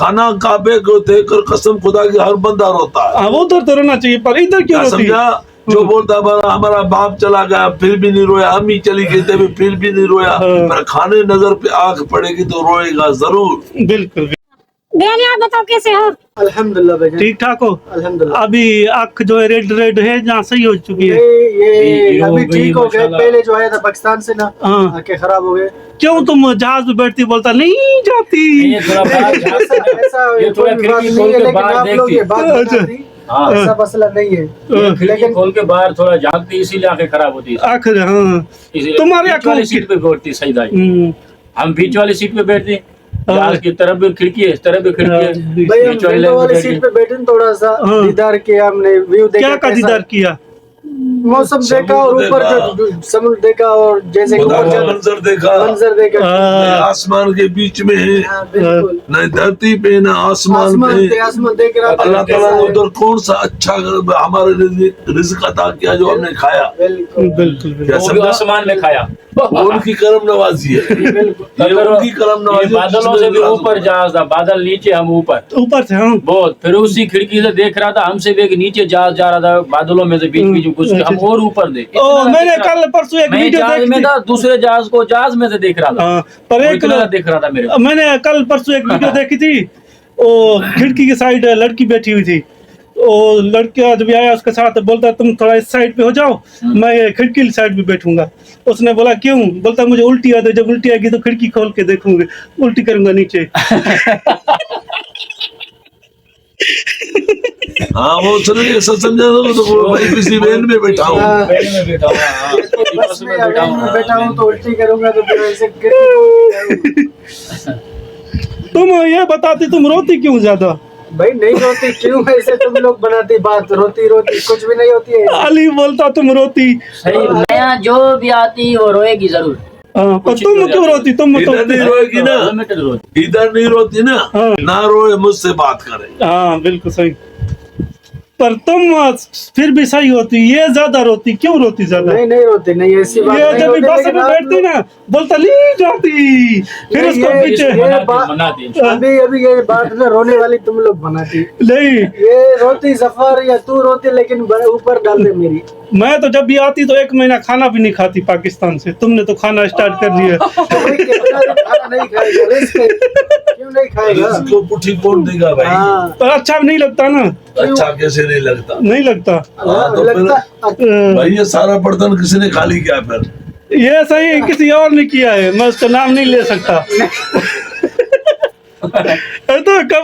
खाना काबे को देखकर कसम खुदा की हर बंदा रोता है। हाँ, वो उधर तो रोना चाहिए, पर इधर क्यों रोती है? समझा? जो बोलता हमारा बाप चला गया फिर भी नहीं रोया, अम्मी चली गई तभी फिर भी नहीं रोया, पर खाने नजर पे आंख पड़ेगी तो रोएगा जरूर। बिल्कुल। बहन आप बताओ कैसे हो? अल्हम्दुलिल्लाह भाई, ठीक ठाक हो? अल्हम्दुलिल्लाह। अभी आँख जो है रेड रेड है, जहाँ सही हो चुकी है। ये अभी ठीक हो गए, पहले जो आया था पाकिस्तान से ना, हाँ। आंखें खराब हो गए। क्यों तुम जहाज में बैठती बोलता नहीं जाती? ये थोड़ा बाहर ऐसा ये थोड़ा कोई बात खिड़की नहीं खोल है, के लेकिन बाहर आप लोग ये देखती। बात अच्छा। बताती, हाँ। ऐसा मसला नहीं है। खिड़की खोल के बाहर थोड़ा झांकती, इसीलिए आंखें खराब होती है। आखिर हाँ, इसीलिए तुम्हारे बीच वाली आंखों सीट पे बैठती सही दाई। हम्म, हम बीच वाली सीट पे बैठते हैं, जहाज की तरफ भी खिड़की है, इस तरफ भी खिड़की है। भाई हम बीच वाली विंडो लाइन वाली पे सीट बैठते पे बैठे, थोड़ा सा हाँ। दीदार किया हमने, व्यू देखा, क्या का कैसा दीदार किया? मौसम देखा और ऊपर जो समुद्र देखा और जैसे खुदा ऊपर का जो मंजर देखा, मंजर देखा। न आसमान के बीच में है, हाँ, बिल्कुल। न धरती पे न आसमान पे। आसमान देख रहा था, अल्लाह ताला ने कैसा है। उधर कौन सा अच्छा हमारे रिज़्क अता किया जो हमने खाया। बिल्कुल बिल्कुल बिल्कुल। क्या वो भी समझा? आसमान में खाया। वो उनकी करम नवाजी है, ये उनकी करम ये नवाजी है। बादलों से भी ऊपर जहाज था, बादल नीचे, हम ऊपर ऊपर से हाँ। बहुत। फिर उसी खिड़की से देख रहा था, हमसे भी एक नीचे जहाज जा रहा था, बादलों में से बीच बीच में कुछ, हम और ऊपर थे। ओ, मैंने कल परसों एक मैं वीडियो जहाज में देखी था, दूसरे जहाज को जहाज में से देख रहा था। हाँ, पर वो एक इतना देख रहा था मेरे को। मैंने कल परसों एक वीडियो देखी थी, वो खिड़की के साइड लड़की बैठी हुई थी, वो लड़का जब आया उसके साथ बोलता तुम थोड़ा इस साइड पे हो जाओ, मैं खिड़की की साइड पे बैठूंगा। उसने बोला क्यों? बोलता मुझे उल्टी आती है, जब उल्टी आएगी तो खिड़की खोल के देखूंगी, उल्टी करूंगा नीचे। हाँ वो चलो ऐसा समझा तो वो भाई किसी वैन में बैठा हूँ। बैठ में बैठा हूँ, हाँ, बस में बैठा हूँ। मैं बैठा हूँ तो उल्टी करूंगा तो फिर ऐसे तुम ये बताती तुम रोती क्यों ज्यादा? भाई नहीं रोती क्यों? ऐसे तुम लोग बनाती बात, रोती रोती कुछ भी नहीं होती है। अली बोलता तुम रोती। सही, नया जो भी आती वो रोएगी जरूर। हाँ, पर तुम क्यों रोती? तुम इधर नहीं रोएगी ना, लिमिटेड रोती। इधर नहीं रोती ना, हाँ। ना रोए मुझसे बात करे। हाँ बिल्कुल सही, पर तुम फिर भी सही होती, ये ज्यादा रोती। क्यों रोती ज्यादा? नहीं नहीं रोती, नहीं ऐसी बात ये नहीं जब भी होती, बस लेकिन में आप बैठती ना बोलता नहीं जाती, फिर नहीं, उसको ये- पीछे ये बात- मनाती। अभी अभी ये बात ना रोने वाली तुम लोग बनाती। नहीं। ये रोती जफर या तू रोती, लेकिन ऊपर डाल दे मेरी। मैं तो जब भी आती तो एक महीना खाना भी नहीं खाती पाकिस्तान से, तुमने तो खाना स्टार्ट कर दिया। भाई कितना दिन खाना नहीं खाएगा, रिस्क है। क्यों नहीं खाएगा? इसको पुठी कौन देगा भाई? हाँ, पर अच्छा नहीं लगता ना? अच्छा कैसे नहीं लगता? नहीं लगता। हाँ, तो लगता भाई ये सारा बर्तन किसी ने खाली किया फिर? ये सही किसी और ने किया है, मैं उसका नाम नहीं ले सकता। तो कब